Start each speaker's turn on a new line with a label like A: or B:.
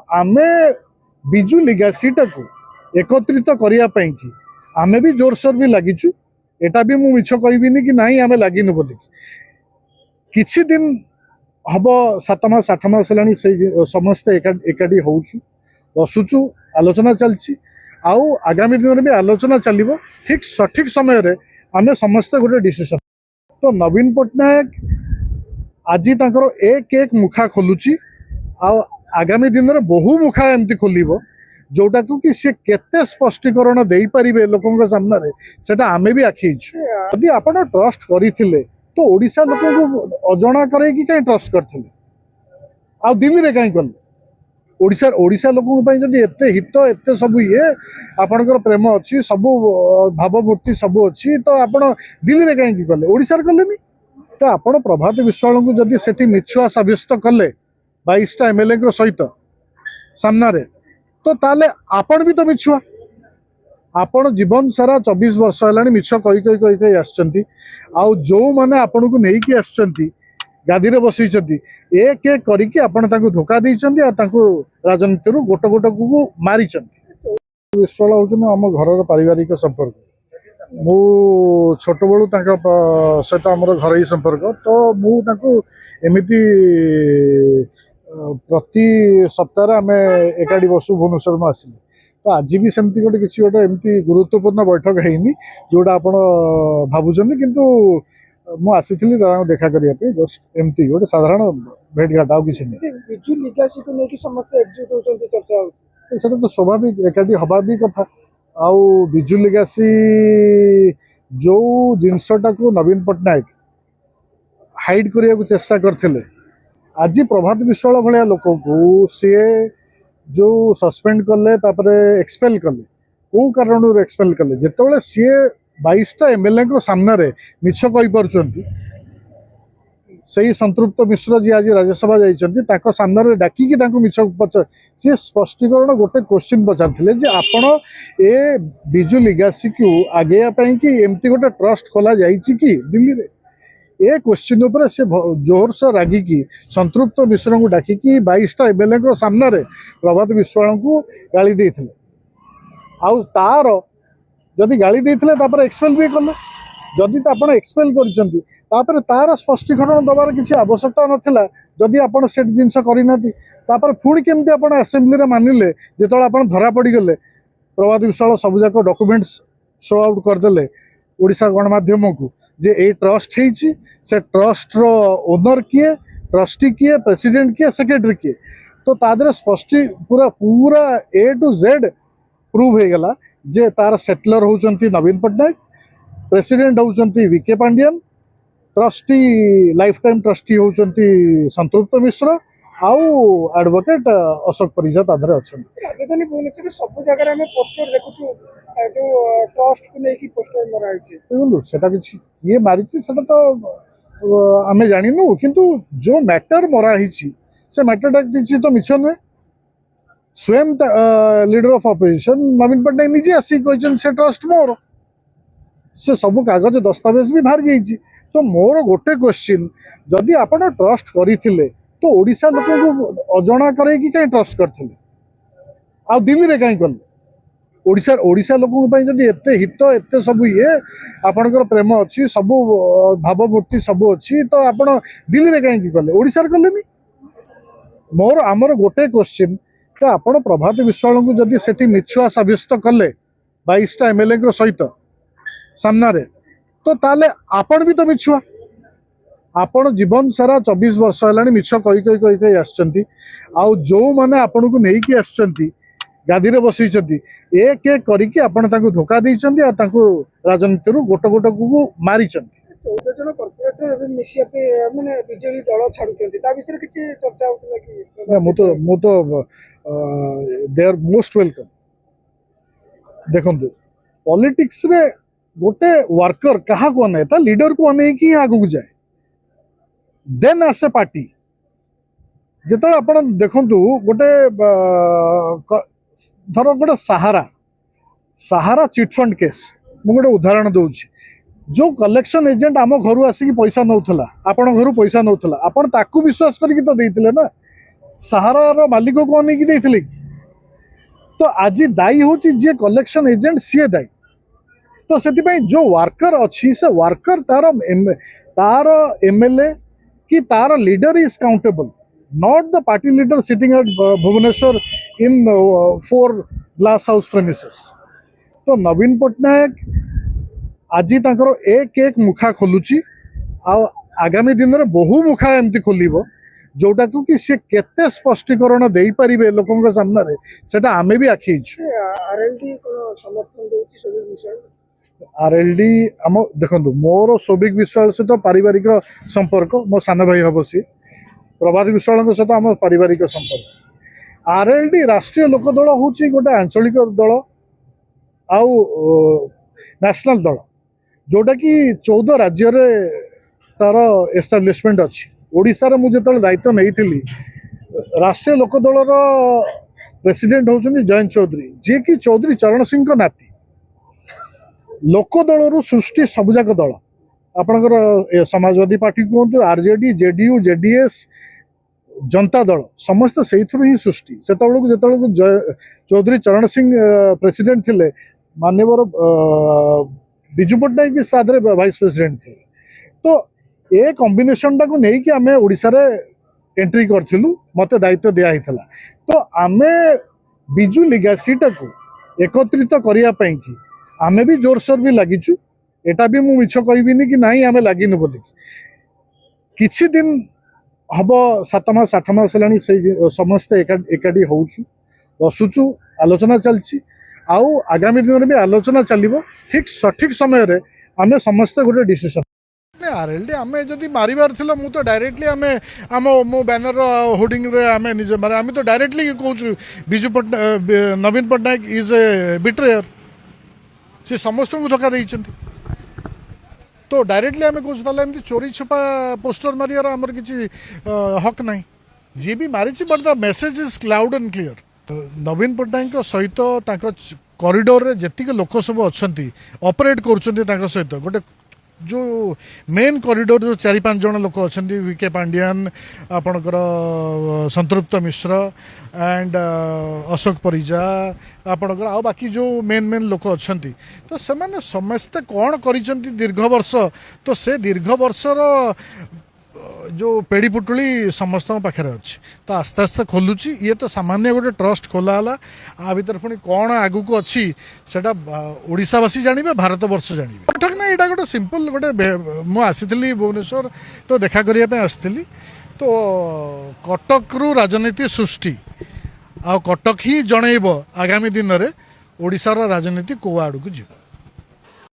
A: आमे बिजु लिगासी टाकू एकत्रित करने की आमे भी जोरसोर भी लगिचु। एटा भी मु मिछ कहबिनी कि नहीं आमे लागिनु बोली किछि दिन हम 7 मास 8 मास हेलानी से समस्ते एकाठी होउछु बसुचु आलोचना चलछि आउ आगामी दिन में भी आलोचना चलिबो ठीक सठिक समय रे आमे समस्त गोटे डिसीजन। तो नवीन पट्टनायक आज तांकर एक एक मुखा खोलुची आउ आगामी दिन में बहु मुखा एमती खोलिबो जोटा को कि से केते स्पष्टीकरण दे पारिबे लोकन सामने सेटा आमे भी आखिछु। यदि आपण ट्रस्ट करिथिले तो ओडिशा लोक को अजणा करे कि कहीं ट्रस्ट करथिले आ दिल्ली रे कहीं कले ओडिशा लोक जदि एते हित एते सब ये आपणकर प्रेम अच्छी सब भावमूर्ति सब अच्छी तो आपण दिल्ली रे कहीं कले ओडिशा रे कलेनी। तो आपण प्रभात विश्वाल को जदि सेठी मिछुआ साब्यस्त कले 22टा एमएलए को सहित सामना रे तो ताले आपण भी तो मिछुआ आपण जीवन सारा 24 वर्ष है मिछ कही कही कही कही आसचंती आउ जो माने आपण को नेकी आसचंती गादी रे बसई एक एक करिकी आपण तांको धोखा देइचंती आ तांको राजनीति रु गोट गोट को मारिचंती। विश्वाल होचन हम घर पारिवारिक संपर्क मु छोट बळु तांका सहित हमर घर ही संपर्क तो मु तांको एमिति प्रति सप्ताह आम एकाठी बसु भुवनेश्वर में आसिले तो आज भी सेमती गोटे किसी गोटे एमती गुरुत्वपूर्ण बैठक है जोटा आप भावुं किंतु मु आसी देखा करने जस्ट एमती गोटे साधारण भेटघाट आउ किसी सेटा तो स्वाभाविक एकाठी हवा भी कथा आउ बिजु लिगासी जो जिनसटा को नवीन पट्टनायक हाइड करने को चेष्टा करथिले आज प्रभात विश्वाल भाया लोक को सी जो सस्पेंड कले तापरे एक्सपेल कले कौ कारण एक्सपेल कले जिते सी 22टा एमएलए को सामने रे मिछ कही पार्टी से संतृप्त मिश्र जी आज राज्यसभा जाइए सामने डाकिकी मिछ पचार सी स्पष्टीकरण गोटे क्वेश्चन पचार आपण ए बिजु लिगासी को आगे कि एमती गोटे ट्रस्ट खोला जाइए कि दिल्ली रे ए क्वेश्चन उपर से जोर से रागिकी संतृप्त मिश्र को डाकिकी 22टा एमएलए को सामने रे प्रभात विश्वाल को गाली देथिले आउ तार जदि गाली देथिले तापर एक्सपेल भी कले जदि आपण एक्सपेल करचंती तापर तार स्पष्टीकरण दबार किसी आवश्यकता नथिला जदि आपण सेट जिंस करिनाती तापर पुणी केमती आपण असेंबली रे मानिले जेतोळ आपण धरा पड़ी गले प्रभात विश्वाल सब जाक डॉक्यूमेंट्स शो आउट करदेले ओडिशा गणमाध्यम को जे ए ट्रस्ट है से ट्रस्ट रो ओनर किए ट्रस्टी किए प्रेसिडेंट किए सेक्रेटरी किए तो तादर स्पष्टी पूरा पूरा ए टू जेड प्रूव हो गला जे तार सेटलर होचंती नवीन पट्टनायक प्रेसिडेंट होचंती V K Pandian trustee life time trustee होचंती संतृप्त मिश्र आउ एडवोकेट अशोक परिजा तादर अछंती।
B: राजधानी भुवनेश्वर सब जगह में पोस्टर देखुछु जो ट्रस्ट को लेकी पोस्टर मरा है
A: देखो सेटा किछि किए मारिछि सेटा तो आमे जानिनु किंतु जो मैटर मरा हिछि से मैटर टा किछि तो मिछ न स्वयं लीडर ऑफ ऑपोजिशन नवीन पट्टनायक निजे आसी कहछन से ट्रस्ट मोर से सब कागज दस्तावेज भी बाहर जाइछि तो मोर गोटे क्वेश्चन जदि आपण ट्रस्ट करिथिले तो ओडिशा लोक को अजणा करे कि कहीं ट्रस्ट करथिले आ दिल्ली रे कहीं कले ओडिशा लोक जदि एते हित एते सब ये आपणकर प्रेम अच्छी सब भावमूर्ति सब अच्छी तो आपण दिल्ली रे कहीं कले ओडिशा रे कलेनी। मोर आमर गोटे क्वेश्चन तो आपण प्रभात विश्वाल को जदि सेठी मिछुआ साब्यस्त कले 22टा एमएलए को सहित सामना रे तो ताले आपण भी तो मिछुआ आपण जीवन सारा 24 वर्ष है मिछ कही कही कही कही आसचंती आउ जो माने आपण को नेकी आसचंती गादी रे बसई एक एक करिकी आपण तांको धोखा देइचंती आ तांको राजनीति रु गोट गोट को मारिचंती।
B: 14 जन कॉर्पोरेटर मिसिया पे माने बिजेडी दल छाडुचंती ता विषय किछि चर्चा होतला कि
A: मु तो दे आर मोस्ट वेलकम। देखंतु पॉलिटिक्स रे गोटे वर्कर कहा को अनेता लीडर को अने कि आगु जाए देन आसे पार्टी जेतले आपण देखंतु गोटे धर गोटे सहारा चिटफंड केस मु गोटे उदाहरण दूची जो कलेक्शन एजेंट आम घर आसिक पैसा नौला आपण घर पैसा नौला आपण ताकू विश्वास करके तो देइतिले ना ସାହାରାର ମାଲିକକୁ ଅନେଇକି ଦେଇଥିଲେ କି? ତ ଆଜି ଦାୟୀ ହେଉଛି ଯିଏ କଲେକ୍ସନ ଏଜେଣ୍ଟ, ସିଏ ଦାୟୀ। ତ ସେଥିପାଇଁ ଯୋଉ ୱାର୍କର ଅଛି, ସେ ୱାର୍କର ତାର ଏମଏଲଏ କି ତାର leader is countable, not the party leader sitting at Bhubaneswar in 4 glass house premises. तो नवीन पट्टनायक आज तांकर एक एक मुखा खोलुची, आगामी दिन में बहु मुखा एमती खोलिब, जोटा को कि सी केते स्पष्टीकरण दे पारिबे लोकंक सामने, सेटा आमे भी आखिछु।
B: आरएलडी कोन समर्थन देउची सभी विषय
A: आरएलडी आम देखंतु, मोर सौभिक विश्वाल सहित पारिवारिक संपर्क, मो सान भाई हम सी प्रभात विश्वाल सहित आम पारिवारिक संपर्क। आरएलडी राष्ट्रीय लोकदल हूँ गोटे आंचलिक दल आउ नेशनल दल, जोटा कि 14 राज्य तार एस्टाब्लिशमेंट अच्छी। ओडिशा रे मुझे जो दायित्व नहीं, राष्ट्रीय लोकदलर प्रेसिडेंट होउछन्ति जयंत चौधरी, जी कि चौधरी चरण सिंह को नाती। लोकदल सृष्टि सबुजाक दल, आपणकर समाजवादी पार्टी कहतु, RJD, JDU, JDS, Janata Dal, समस्त से ही सृष्टि। से चौधरी चरण सिंह प्रेसिडेंट थिले, माननीय विजु पट्टनायक भी सादरे वाइस प्रेसिडेंट थे। तो ए कॉम्बिनेशन टाको नहीं कि आमे ओडिशा रे एंट्री करथिलु, मते दायित्व दिया हितला। तो आमे बिजु लिगासी टाको एकत्रित करिया पई कि आमे भी जोरसोर भी लागिचु। एटा भी मु मिछ कहबिनी कि नाही आमे लागिनु बोली। किछि दिन हब 7 मास 8 मास लानी से समस्त एकाडी होउछु, बसुचु, आलोचना चलछि। आउ आगामी दिन में भी आलोचना चलिबो। ठीक सठिक समय रे आमे समस्त गोटे डिसीजन आरएलडी आमे जदि मारिबार थिला, मु तो डायरेक्टली आमे आम मो बैनर होर्डिंग रे आमे निजे मारे, आमे तो डायरेक्टली कहूछु Biju Naveen Patnaik is a betrayer, से समस्त को धोखा देइछन्ति। तो डायरेक्टली आमे कहूछु, ताले एमती चोरी छुपा पोस्टर मारियार हमर किछि हक नाही। जी भी मारिछि, but the message is loud and clear. Naveen Patnaik सहित कॉरिडोर रे जेतिक लोक सब अछन्ति, ऑपरेट करूछन्ति तांको सहित गोटे जो मेन कॉरिडोर जो 4-5 जन लोक अच्छा, वीके पांडियान, आपणकर संतृप्त मिश्र एंड अशोक परिजा, आपणकर आ बाकी जो मेन लोक अच्छा, तो से समस्ते कौन करिसेंति दीर्घ वर्ष। तो से दीर्घ वर्षर जो पेड़ी पुटुली समस्त पाखे अच्छी, तो आस्ते आस्ते खोलुची। ये तो सामान्य गोटे ट्रस्ट खोलाला, आ भीतर पुणी कौन आगु को अच्छी सेटा ओडिशावासी जानिबे, भारत वर्ष जानिबे। ठक ना, एटा गोटे सिंपल गोटे मु आसीथिली भुवनेश्वर, तो देखा करिया पे आसीथिली। तो कटक रु राजनीति सृष्टि आ कटक ही जनइब आगामी दिन में ओडिशार राजनीति को आड़ को जीव।